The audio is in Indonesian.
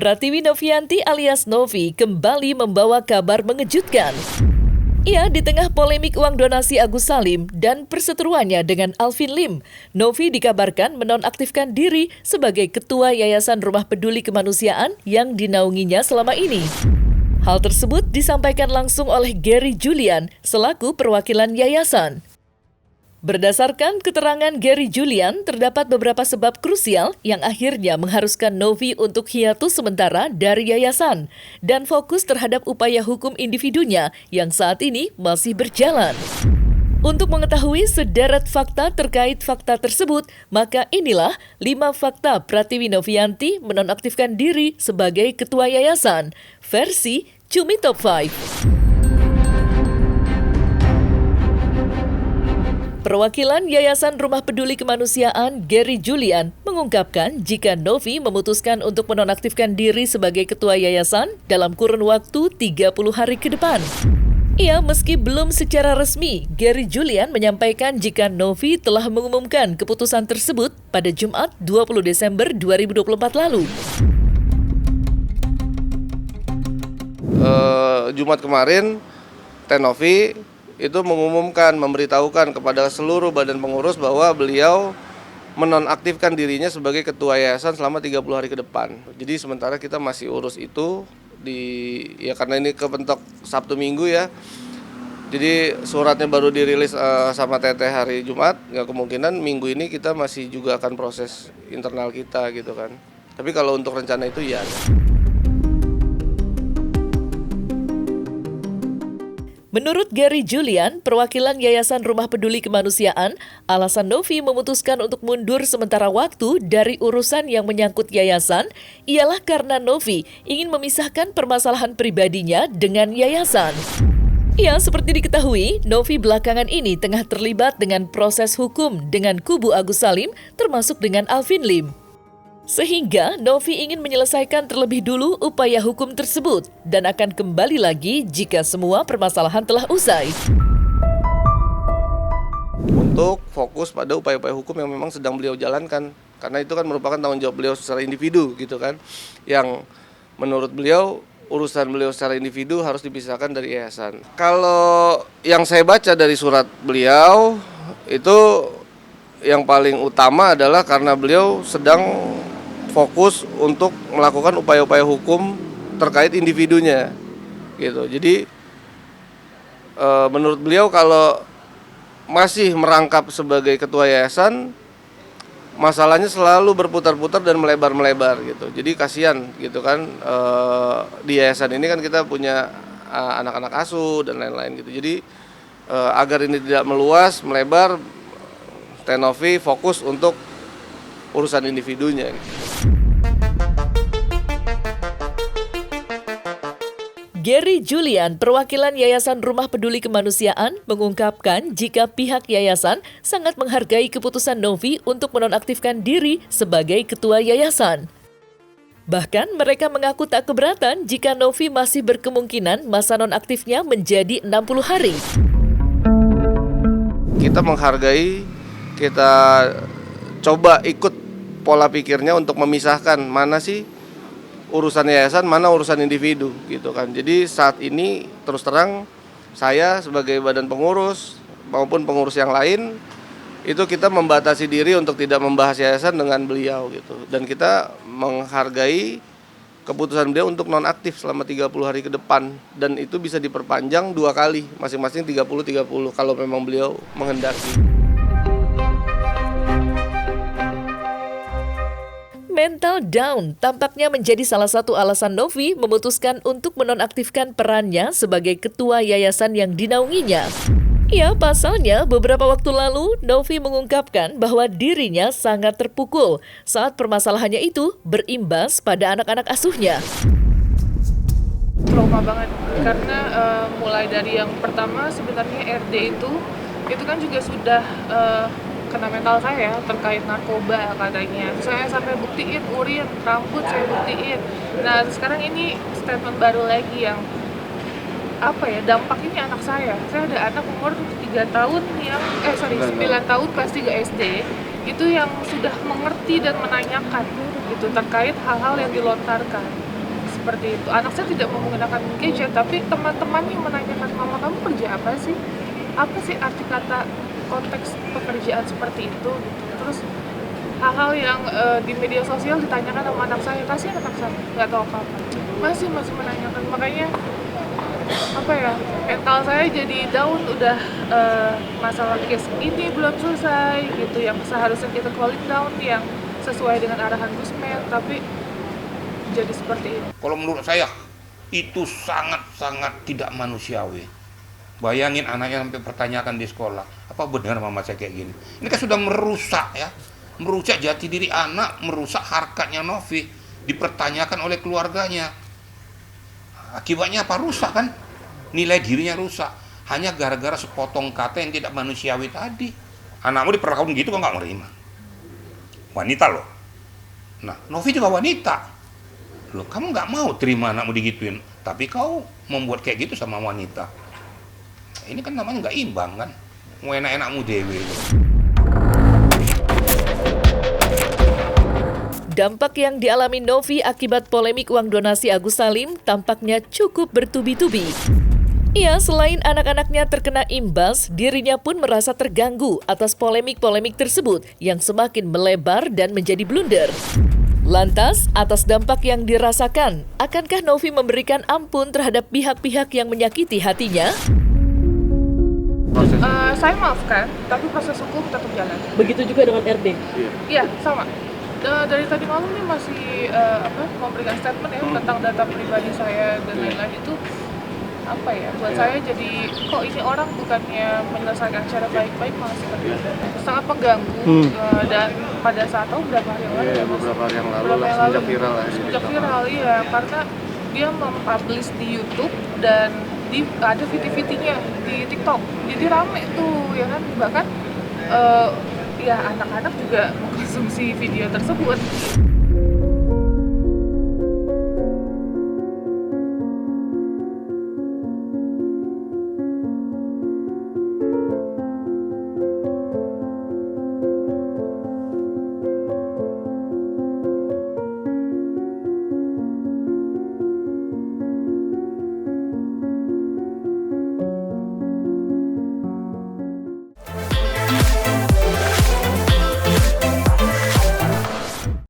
Pratiwi Novianti alias Novi kembali membawa kabar mengejutkan. Ia di tengah polemik uang donasi Agus Salim dan perseteruannya dengan Alvin Lim, Novi dikabarkan menonaktifkan diri sebagai Ketua Yayasan Rumah Peduli Kemanusiaan yang dinaunginya selama ini. Hal tersebut disampaikan langsung oleh Gary Julian selaku perwakilan yayasan. Berdasarkan keterangan Gary Julian, terdapat beberapa sebab krusial yang akhirnya mengharuskan Novi untuk hiatus sementara dari yayasan dan fokus terhadap upaya hukum individunya yang saat ini masih berjalan. Untuk mengetahui sederet fakta terkait fakta tersebut, maka inilah 5 fakta Pratiwi Novianti menonaktifkan diri sebagai Ketua Yayasan, versi Cumi Top 5. Perwakilan Yayasan Rumah Peduli Kemanusiaan Gary Julian mengungkapkan jika Novi memutuskan untuk menonaktifkan diri sebagai ketua yayasan dalam kurun waktu 30 hari ke depan. Meski belum secara resmi, Gary Julian menyampaikan jika Novi telah mengumumkan keputusan tersebut pada Jumat 20 Desember 2024 lalu. Jumat kemarin, Novi itu mengumumkan, memberitahukan kepada seluruh badan pengurus bahwa beliau menonaktifkan dirinya sebagai ketua yayasan selama 30 hari ke depan. Jadi sementara kita masih urus itu karena ini kepentok Sabtu Minggu ya. Jadi suratnya baru dirilis sama Teteh hari Jumat, nggak kemungkinan minggu ini kita masih juga akan proses internal kita gitu kan. Tapi kalau untuk rencana itu ya. Menurut Gary Julian, perwakilan Yayasan Rumah Peduli Kemanusiaan, alasan Novi memutuskan untuk mundur sementara waktu dari urusan yang menyangkut yayasan ialah karena Novi ingin memisahkan permasalahan pribadinya dengan yayasan. Seperti diketahui, Novi belakangan ini tengah terlibat dengan proses hukum dengan kubu Agus Salim termasuk dengan Alvin Lim. Sehingga Novi ingin menyelesaikan terlebih dulu upaya hukum tersebut dan akan kembali lagi jika semua permasalahan telah usai. Untuk fokus pada upaya-upaya hukum yang memang sedang beliau jalankan, karena itu kan merupakan tanggung jawab beliau secara individu gitu kan, yang menurut beliau urusan beliau secara individu harus dipisahkan dari yayasan. Kalau yang saya baca dari surat beliau itu yang paling utama adalah karena beliau sedang fokus untuk melakukan upaya-upaya hukum terkait individunya gitu. Jadi menurut beliau kalau masih merangkap sebagai ketua yayasan, masalahnya selalu berputar-putar dan melebar-melebar gitu. Jadi kasihan gitu kan, di yayasan ini kan kita punya anak-anak asuh dan lain-lain gitu. Jadi agar ini tidak meluas, melebar, Novi fokus untuk urusan individunya. Gary Julian, perwakilan Yayasan Rumah Peduli Kemanusiaan, mengungkapkan jika pihak yayasan sangat menghargai keputusan Novi untuk menonaktifkan diri sebagai ketua yayasan. Bahkan mereka mengaku tak keberatan jika Novi masih berkemungkinan masa nonaktifnya menjadi 60 hari. Kita menghargai, kita coba ikut pola pikirnya untuk memisahkan mana sih urusan yayasan, mana urusan individu gitu kan. Jadi saat ini terus terang saya sebagai badan pengurus maupun pengurus yang lain itu kita membatasi diri untuk tidak membahas yayasan dengan beliau gitu. Dan kita menghargai keputusan beliau untuk nonaktif selama 30 hari ke depan, dan itu bisa diperpanjang 2 kali, masing-masing 30-30 kalau memang beliau menghendaki. Mental down tampaknya menjadi salah satu alasan Novi memutuskan untuk menonaktifkan perannya sebagai ketua yayasan yang dinaunginya. Pasalnya beberapa waktu lalu Novi mengungkapkan bahwa dirinya sangat terpukul saat permasalahannya itu berimbas pada anak-anak asuhnya. Trauma banget karena mulai dari yang pertama sebenarnya RD itu kan juga sudah kena mental saya terkait narkoba katanya. Saya sampai buktiin urin, rambut saya buktiin. Nah sekarang ini statement baru lagi yang dampak ini anak saya. Saya ada anak umur 9 tahun kelas 3 SD. Itu yang sudah mengerti dan menanyakan gitu terkait hal-hal yang dilontarkan. seperti itu. Anak saya tidak menggunakan gadget, tapi teman-temannya menanyakan, mama kamu kerja apa sih? Apa sih arti kata konteks pekerjaan seperti itu? Gitu. Terus hal-hal yang di media sosial ditanyakan sama anak saya, kasihan anak saya nggak tahu apa-apa. Masih menanyakan, makanya apa ya, mental saya jadi down. Udah masalah case ini belum selesai gitu, yang seharusnya kita calling down yang sesuai dengan arahan Gusmen, tapi jadi seperti ini. Kalau menurut saya itu sangat-sangat tidak manusiawi. Bayangin anaknya sampai pertanyakan di sekolah, apa benar mama saya kayak gini? Ini kan sudah merusak ya, merusak jati diri anak, merusak harkatnya Novi, dipertanyakan oleh keluarganya. Akibatnya apa? Rusak kan? Nilai dirinya rusak, hanya gara-gara sepotong kata yang tidak manusiawi tadi. Anakmu diperlakukan gitu kok nggak menerima? Wanita loh. Nah, Novi juga wanita. Loh, kamu nggak mau terima anakmu digituin, tapi kau membuat kayak gitu sama wanita. Ini kan namanya nggak imbang kan? Mau enak-enakmu dewe. Dampak yang dialami Novi akibat polemik uang donasi Agus Salim tampaknya cukup bertubi-tubi. Ia selain anak-anaknya terkena imbas, dirinya pun merasa terganggu atas polemik-polemik tersebut yang semakin melebar dan menjadi blunder. Lantas, atas dampak yang dirasakan, akankah Novi memberikan ampun terhadap pihak-pihak yang menyakiti hatinya? Saya maafkan, tapi proses hukum tetap jalan. Begitu juga dengan RD. Iya, sama. Dari tadi malam nih masih memberikan statement ya tentang data pribadi saya dan lain-lain. Itu apa ya, buat saya jadi kok ini orang bukannya menyelesaikan secara baik-baik, malah seperti itu. Sangat mengganggu. Dan pada saat tahu beberapa hari yang lalu, beberapa hari yang lalu lah, semenjak viral lah. Semenjak viral, iya, karena dia mempublish di YouTube dan ada VT-VT-nya di TikTok, jadi rame tuh ya kan, bahkan ya anak-anak juga mengkonsumsi video tersebut.